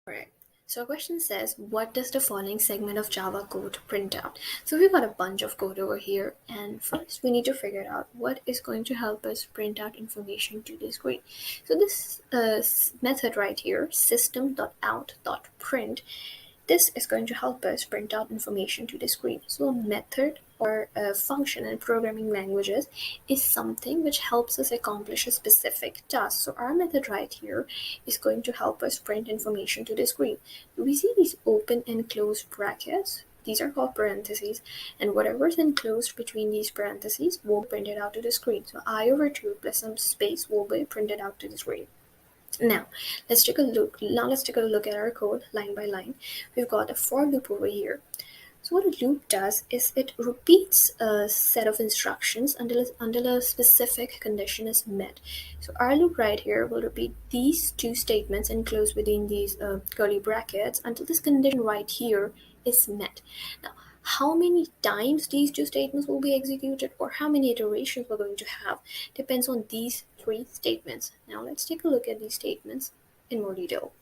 Alright, so our question says, what does the following segment of Java code print out? So we've got a bunch of code over here, and first we need to figure out what is going to help us print out information to the screen. So this method right here, system.out.print, this is going to help us print out information to the screen. So a method or a function in programming languages is something which helps us accomplish a specific task. So our method right here is going to help us print information to the screen. We see these open and closed brackets. These are called parentheses, and whatever is enclosed between these parentheses will be printed out to the screen. So I/2 plus some space will be printed out to the screen. Now let's take a look at our code line by line. We've got a for loop over here. So what a loop does is it repeats a set of instructions until a specific condition is met. So our loop right here will repeat these two statements enclosed within these curly brackets until this condition right here is met. Now, how many times these two statements will be executed or how many iterations we're going to have depends on these three statements. Now let's take a look at these statements in more detail.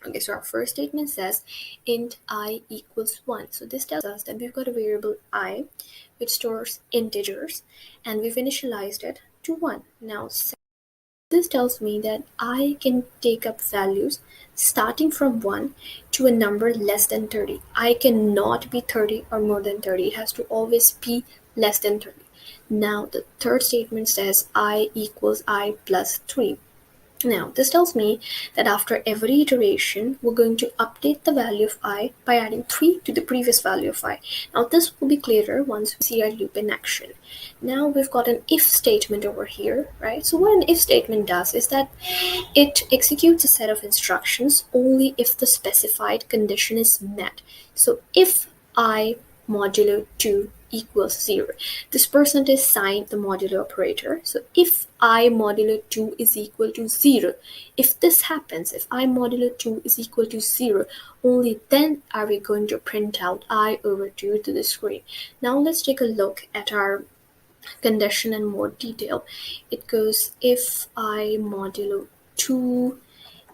Okay, so our first statement says int I equals 1. So this tells us that we've got a variable I which stores integers and we've initialized it to 1. Now this tells me that I can take up values starting from 1 to a number less than 30. I cannot be 30 or more than 30. It has to always be less than 30. Now the third statement says I equals I plus 3. Now, this tells me that after every iteration, we're going to update the value of I by adding 3 to the previous value of I. Now, this will be clearer once we see our loop in action. Now, we've got an if statement over here, right? So what an if statement does is that it executes a set of instructions only if the specified condition is met. So if I modulo 2 equals 0. This percentage sign the modulo operator. So if I modulo 2 is equal to 0, if this happens, if I modulo 2 is equal to 0, only then are we going to print out I/2 to the screen. Now let's take a look at our condition in more detail. It goes if I modulo 2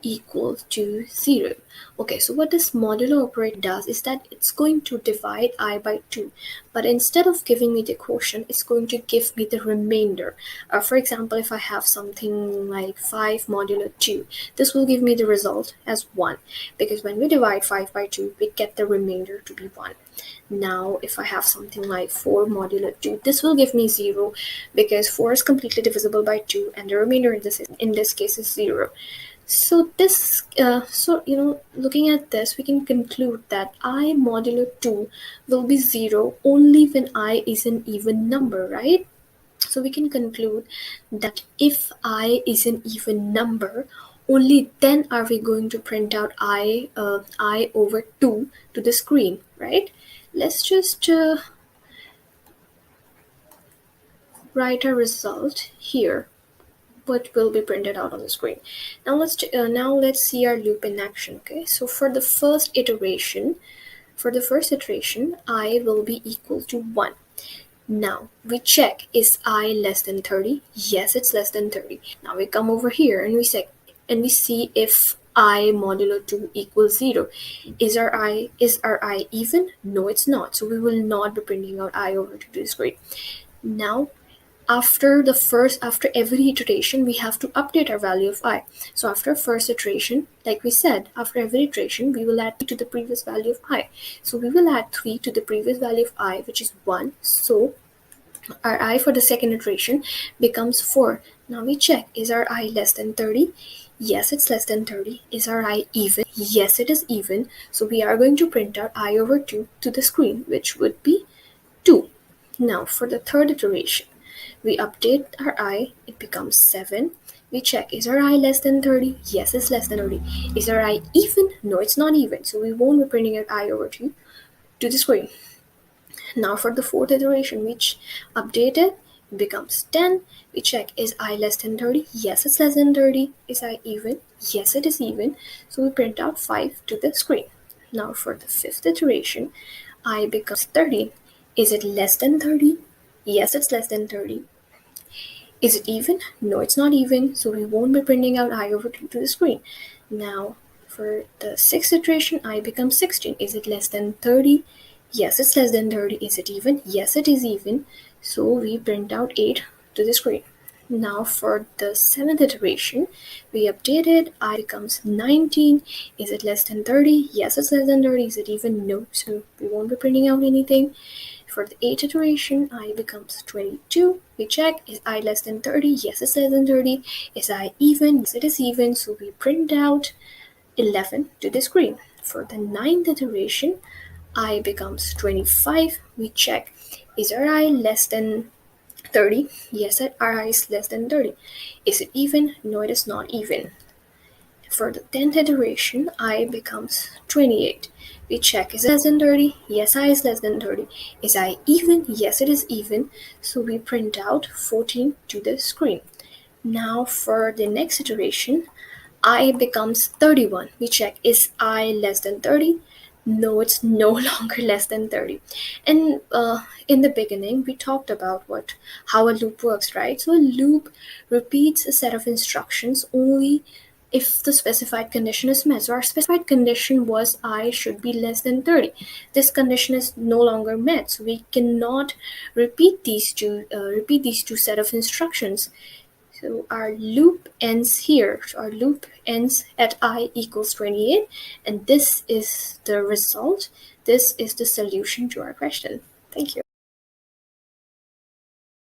equal to 0. Okay, so what this modulo operator does is that it's going to divide I by 2, but instead of giving me the quotient, it's going to give me the remainder. For example, if I have something like 5 modulo 2, this will give me the result as 1, because when we divide 5 by 2, we get the remainder to be 1. Now, if I have something like 4 modulo 2, this will give me 0, because 4 is completely divisible by 2, and the remainder in this case is 0. So this, looking at this, we can conclude that I modulo 2 will be 0 only when I is an even number, right? So we can conclude that if I is an even number, only then are we going to print out I/2 to the screen, right? Let's just write a result here. What will be printed out on the screen. Now let's see our loop in action. Okay, so for the first iteration, I will be equal to 1. Now we check, is I less than 30? Yes, it's less than 30. Now we come over here and we see if I modulo 2 equals 0. Is our I even? No, it's not. So we will not be printing out I/2 to the screen. Now after every iteration, we have to update our value of I. So after first iteration, like we said, after every iteration, we will add 3 to the previous value of I. So we will add 3 to the previous value of I, which is 1. So our I for the second iteration becomes 4. Now we check, is our I less than 30? Yes, it's less than 30. Is our I even? Yes, it is even. So we are going to print out I/2 to the screen, which would be 2. Now for the third iteration, we update our I, it becomes 7. We check, is our I less than 30? Yes, it's less than 30. Is our I even? No, it's not even. So we won't be printing out I/2 to the screen. Now for the fourth iteration, which updated, it becomes 10. We check, is I less than 30? Yes, it's less than 30. Is I even? Yes, it is even. So we print out 5 to the screen. Now for the fifth iteration, I becomes 30. Is it less than 30? Yes, it's less than 30. Is it even? No, it's not even. So we won't be printing out I/2 to the screen. Now For the sixth iteration, I becomes 16. Is it less than 30? Yes, it's less than 30. Is it even? Yes, it is even. So we print out 8 to the screen. Now for the seventh iteration, we updated. I becomes 19. Is it less than 30? Yes, it's less than 30. Is it even? No. So we won't be printing out anything. For the eighth iteration, I becomes 22. We check, is I less than 30? Yes, it's less than 30. Is I even? Yes, it is even. So we print out 11 to the screen. For the ninth iteration, I becomes 25. We check, is our I less than 30? Yes, our I is less than 30. Is it even? No, it is not even. For the 10th iteration, I becomes 28. We check, is it less than 30? Yes, I is less than 30. Is I even? Yes, it is even. So we print out 14 to the screen. Now for the next iteration, I becomes 31. We check, is I less than 30? No, it's no longer less than 30. And in the beginning, we talked about how a loop works, right? So a loop repeats a set of instructions only if the specified condition is met. So our specified condition was I should be less than 30. This condition is no longer met, so we cannot repeat these two set of instructions. So our loop ends here. So our loop ends at I equals 28, and this is the result. This is the solution to our question. Thank you.